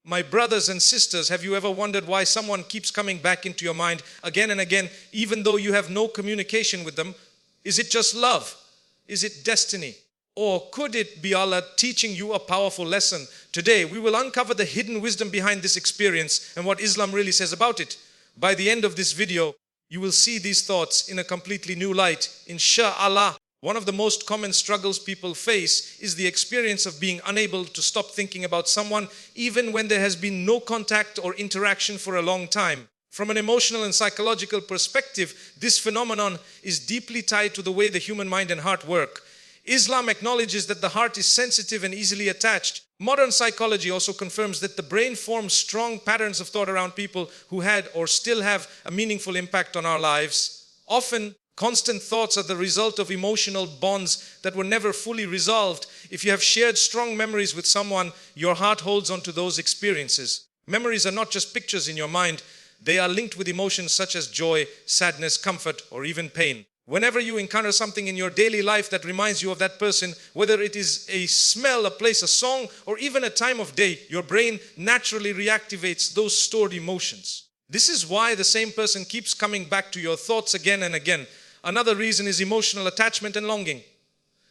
My brothers and sisters, have you ever wondered why someone keeps coming back into your mind again and again, even though you have no communication with them? Is it just love? Is it destiny? Or could it be Allah teaching you a powerful lesson? Today, we will uncover the hidden wisdom behind this experience and what Islam really says about it. By the end of this video, you will see these thoughts in a completely new light, inshallah. One of the most common struggles people face is the experience of being unable to stop thinking about someone even when there has been no contact or interaction for a long time. From an emotional and psychological perspective, this phenomenon is deeply tied to the way the human mind and heart work. Islam acknowledges that the heart is sensitive and easily attached. Modern psychology also confirms that the brain forms strong patterns of thought around people who had or still have a meaningful impact on our lives. Often, constant thoughts are the result of emotional bonds that were never fully resolved. If you have shared strong memories with someone, your heart holds on to those experiences. Memories are not just pictures in your mind, they are linked with emotions such as joy, sadness, comfort, or even pain. Whenever you encounter something in your daily life that reminds you of that person, whether it is a smell, a place, a song, or even a time of day, your brain naturally reactivates those stored emotions. This is why the same person keeps coming back to your thoughts again and again. Another reason is emotional attachment and longing.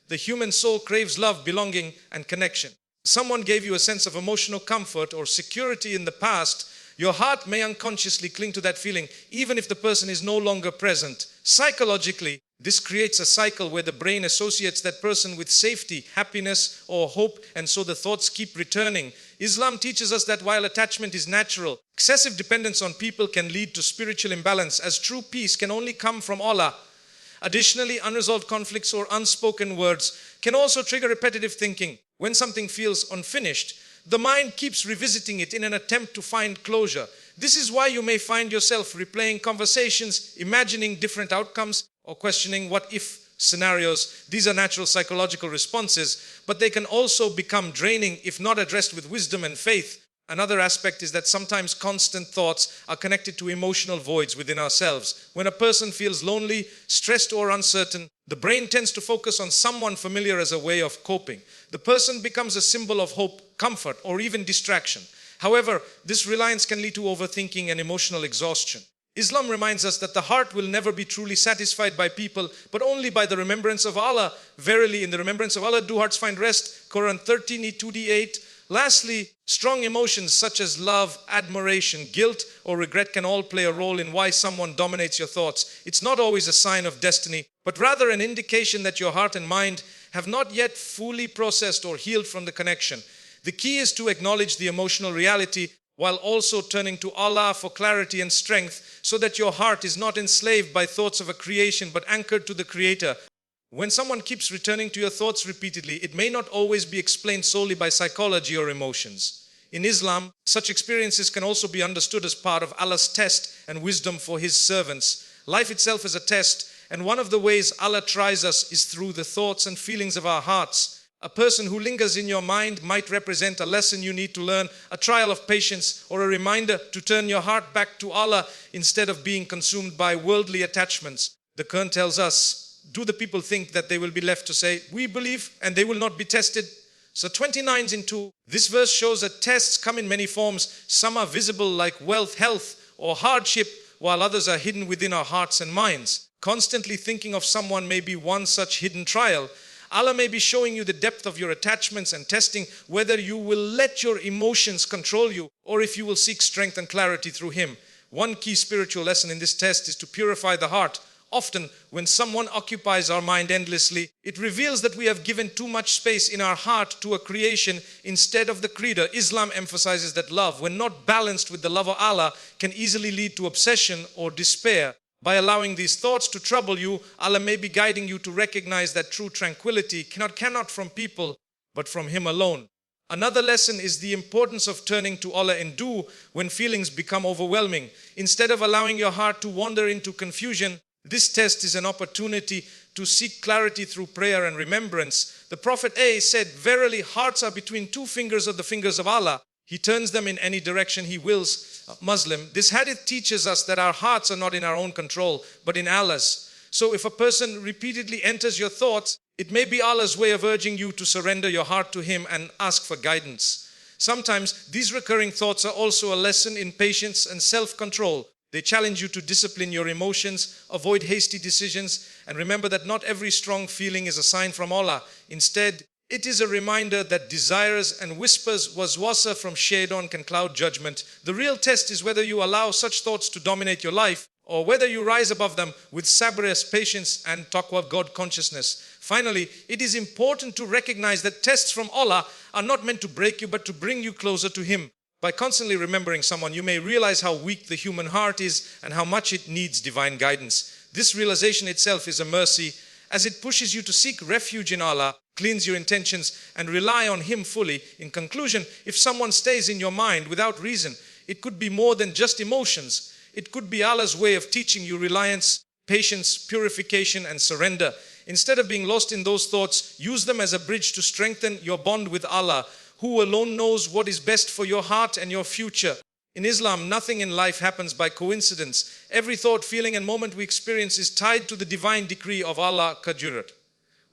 The human soul craves love, belonging, and connection. Someone gave you a sense of emotional comfort or security in the past. Your heart may unconsciously cling to that feeling, even if the person is no longer present. Psychologically, this creates a cycle where the brain associates that person with safety, happiness, or hope, and so the thoughts keep returning. Islam teaches us that while attachment is natural, excessive dependence on people can lead to spiritual imbalance, as true peace can only come from Allah. Additionally, unresolved conflicts or unspoken words can also trigger repetitive thinking. When something feels unfinished, the mind keeps revisiting it in an attempt to find closure. This is why you may find yourself replaying conversations, imagining different outcomes, or questioning what-if scenarios. These are natural psychological responses, but they can also become draining if not addressed with wisdom and faith. Another aspect is that sometimes constant thoughts are connected to emotional voids within ourselves. When a person feels lonely, stressed, or uncertain, the brain tends to focus on someone familiar as a way of coping. The person becomes a symbol of hope, comfort, or even distraction. However, this reliance can lead to overthinking and emotional exhaustion. Islam reminds us that the heart will never be truly satisfied by people, but only by the remembrance of Allah. Verily, in the remembrance of Allah do hearts find rest. Quran 13:2-8. Lastly, strong emotions such as love, admiration, guilt, or regret can all play a role in why someone dominates your thoughts. It's not always a sign of destiny, but rather an indication that your heart and mind have not yet fully processed or healed from the connection. The key is to acknowledge the emotional reality while also turning to Allah for clarity and strength, so that your heart is not enslaved by thoughts of a creation but anchored to the Creator. When someone keeps returning to your thoughts repeatedly, it may not always be explained solely by psychology or emotions. In Islam, such experiences can also be understood as part of Allah's test and wisdom for His servants. Life itself is a test, and one of the ways Allah tries us is through the thoughts and feelings of our hearts. A person who lingers in your mind might represent a lesson you need to learn, a trial of patience, or a reminder to turn your heart back to Allah instead of being consumed by worldly attachments. The Quran tells us, do the people think that they will be left to say, we believe, and they will not be tested? So 29:2. This verse shows that tests come in many forms. Some are visible like wealth, health, or hardship, while others are hidden within our hearts and minds. Constantly thinking of someone may be one such hidden trial. Allah may be showing you the depth of your attachments and testing whether you will let your emotions control you or if you will seek strength and clarity through Him. One key spiritual lesson in this test is to purify the heart. Often, when someone occupies our mind endlessly, it reveals that we have given too much space in our heart to a creation instead of the Creator. Islam emphasizes that love, when not balanced with the love of Allah, can easily lead to obsession or despair. By allowing these thoughts to trouble you, Allah may be guiding you to recognize that true tranquility cannot from people, but from Him alone. Another lesson is the importance of turning to Allah in dua when feelings become overwhelming. Instead of allowing your heart to wander into confusion, this test is an opportunity to seek clarity through prayer and remembrance. The Prophet said, verily hearts are between two fingers of the fingers of Allah. He turns them in any direction He wills. Muslim, this hadith teaches us that our hearts are not in our own control, but in Allah's. So if a person repeatedly enters your thoughts, it may be Allah's way of urging you to surrender your heart to Him and ask for guidance. Sometimes these recurring thoughts are also a lesson in patience and self-control. They challenge you to discipline your emotions, avoid hasty decisions, and remember that not every strong feeling is a sign from Allah. Instead, it is a reminder that desires and whispers waswasa from shaitan can cloud judgment. The real test is whether you allow such thoughts to dominate your life, or whether you rise above them with sabr, patience, and taqwa, God consciousness. Finally, it is important to recognize that tests from Allah are not meant to break you, but to bring you closer to Him. By constantly remembering someone, you may realize how weak the human heart is and how much it needs divine guidance. This realization itself is a mercy, as it pushes you to seek refuge in Allah, cleanse your intentions, and rely on Him fully. In conclusion, if someone stays in your mind without reason, it could be more than just emotions. It could be Allah's way of teaching you reliance, patience, purification, and surrender. Instead of being lost in those thoughts, use them as a bridge to strengthen your bond with Allah, who alone knows what is best for your heart and your future. In Islam, nothing in life happens by coincidence. Every thought, feeling, and moment we experience is tied to the divine decree of Allah, Qadr.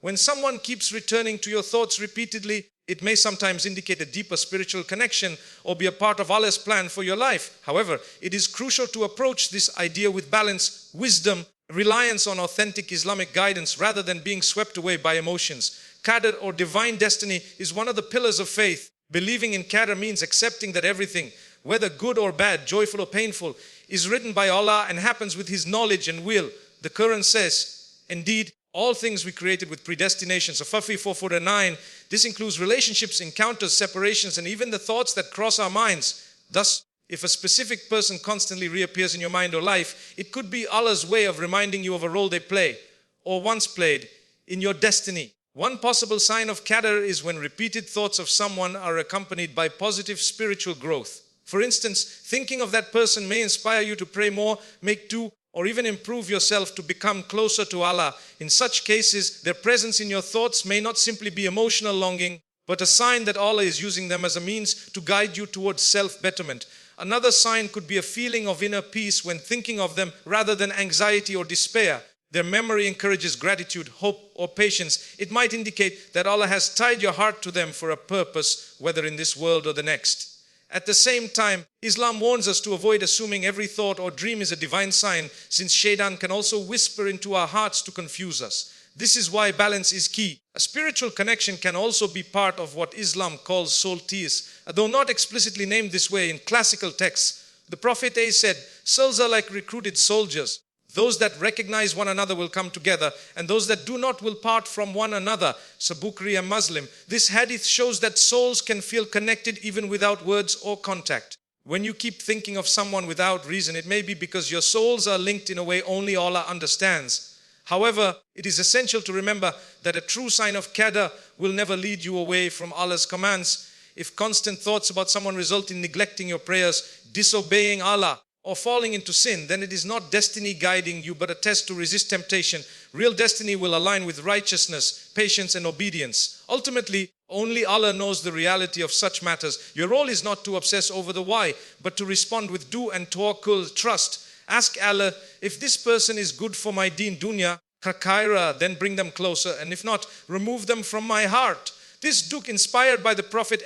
When someone keeps returning to your thoughts repeatedly, it may sometimes indicate a deeper spiritual connection or be a part of Allah's plan for your life. However, it is crucial to approach this idea with balance, wisdom, reliance on authentic Islamic guidance rather than being swept away by emotions. Qadr, or divine destiny, is one of the pillars of faith. Believing in Qadr means accepting that everything, whether good or bad, joyful or painful, is written by Allah and happens with His knowledge and will. The Quran says, indeed, all things we created with predestination. So Fafi 449, this includes relationships, encounters, separations, and even the thoughts that cross our minds. Thus, if a specific person constantly reappears in your mind or life, it could be Allah's way of reminding you of a role they play or once played in your destiny. One possible sign of Qadr is when repeated thoughts of someone are accompanied by positive spiritual growth. For instance, thinking of that person may inspire you to pray more, make dua, or even improve yourself to become closer to Allah. In such cases, their presence in your thoughts may not simply be emotional longing, but a sign that Allah is using them as a means to guide you towards self-betterment. Another sign could be a feeling of inner peace when thinking of them rather than anxiety or despair. Their memory encourages gratitude, hope, or patience. It might indicate that Allah has tied your heart to them for a purpose, whether in this world or the next. At the same time, Islam warns us to avoid assuming every thought or dream is a divine sign, since shaitan can also whisper into our hearts to confuse us. This is why balance is key. A spiritual connection can also be part of what Islam calls soul ties, though not explicitly named this way in classical texts. The Prophet said, souls are like recruited soldiers. Those that recognize one another will come together, and those that do not will part from one another. So Bukhari and Muslim. This hadith shows that souls can feel connected even without words or contact. When you keep thinking of someone without reason, it may be because your souls are linked in a way only Allah understands. However, it is essential to remember that a true sign of Qadr will never lead you away from Allah's commands. If constant thoughts about someone result in neglecting your prayers, disobeying Allah, or falling into sin, then it is not destiny guiding you, but a test to resist temptation. Real destiny will align with righteousness, patience, and obedience. Ultimately, only Allah knows the reality of such matters. Your role is not to obsess over the why, but to respond with dua and tawakkul, trust. Ask Allah, if this person is good for my deen, dunya, khaira, then bring them closer, and if not, remove them from my heart. This dua, inspired by the Prophet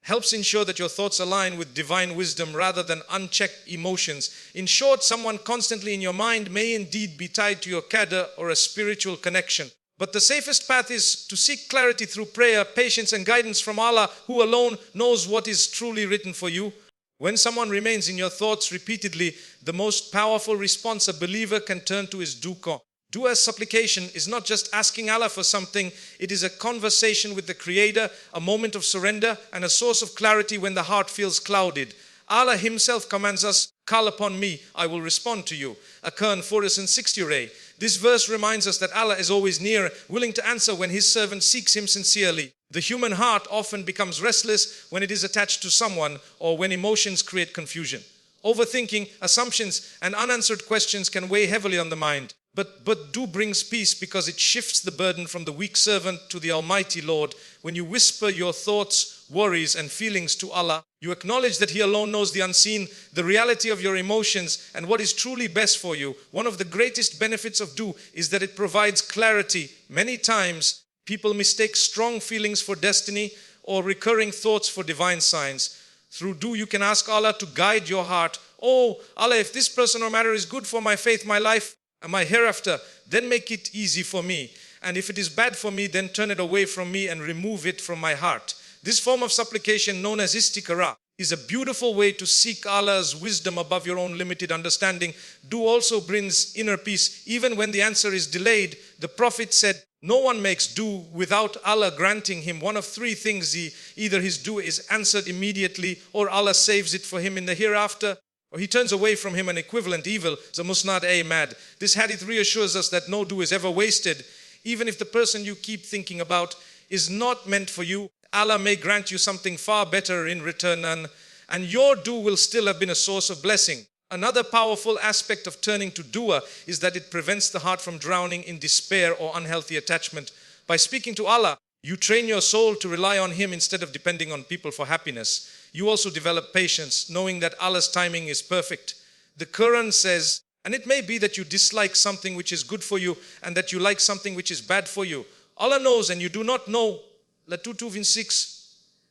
helps ensure that your thoughts align with divine wisdom rather than unchecked emotions. In short, someone constantly in your mind may indeed be tied to your Qadr or a spiritual connection. But the safest path is to seek clarity through prayer, patience, and guidance from Allah, who alone knows what is truly written for you. When someone remains in your thoughts repeatedly, the most powerful response a believer can turn to is dua. Dua's supplication is not just asking Allah for something, it is a conversation with the Creator, a moment of surrender, and a source of clarity when the heart feels clouded. Allah Himself commands us, call upon me, I will respond to you. Quran 460. This verse reminds us that Allah is always near, willing to answer when His servant seeks Him sincerely. The human heart often becomes restless when it is attached to someone or when emotions create confusion. Overthinking, assumptions, and unanswered questions can weigh heavily on the mind. But dua brings peace because it shifts the burden from the weak servant to the Almighty Lord. When you whisper your thoughts, worries, and feelings to Allah, you acknowledge that He alone knows the unseen, the reality of your emotions, and what is truly best for you. One of the greatest benefits of dua is that it provides clarity. Many times, people mistake strong feelings for destiny or recurring thoughts for divine signs. Through do, you can ask Allah to guide your heart. Oh, Allah, if this person or matter is good for my faith, my life, and my hereafter, then make it easy for me. And if it is bad for me, then turn it away from me and remove it from my heart. This form of supplication, known as istikara, is a beautiful way to seek Allah's wisdom above your own limited understanding. Do also brings inner peace. Even when the answer is delayed, the Prophet said, no one makes do without Allah granting him one of three things. Either his do is answered immediately, or Allah saves it for him in the hereafter, or he turns away from him an equivalent evil. So musnad mad. This hadith reassures us that no do is ever wasted. Even if the person you keep thinking about is not meant for you, Allah may grant you something far better in return, and your do will still have been a source of blessing. Another powerful aspect of turning to dua is that it prevents the heart from drowning in despair or unhealthy attachment. By speaking to Allah, you train your soul to rely on Him instead of depending on people for happiness. You also develop patience, knowing that Allah's timing is perfect. The Quran says, and it may be that you dislike something which is good for you and that you like something which is bad for you. Allah knows and you do not know. La 2:6.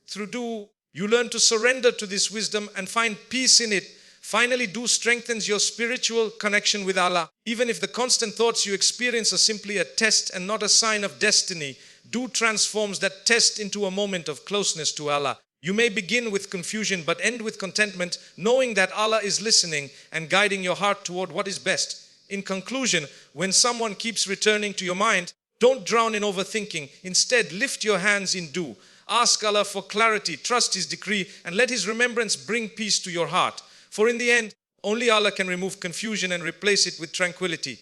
Through do, you learn to surrender to this wisdom and find peace in it. Finally, do strengthens your spiritual connection with Allah. Even if the constant thoughts you experience are simply a test and not a sign of destiny, do transforms that test into a moment of closeness to Allah. You may begin with confusion but end with contentment, knowing that Allah is listening and guiding your heart toward what is best. In conclusion, when someone keeps returning to your mind, don't drown in overthinking. Instead, lift your hands in do. Ask Allah for clarity, trust His decree, and let His remembrance bring peace to your heart. For in the end, only Allah can remove confusion and replace it with tranquility.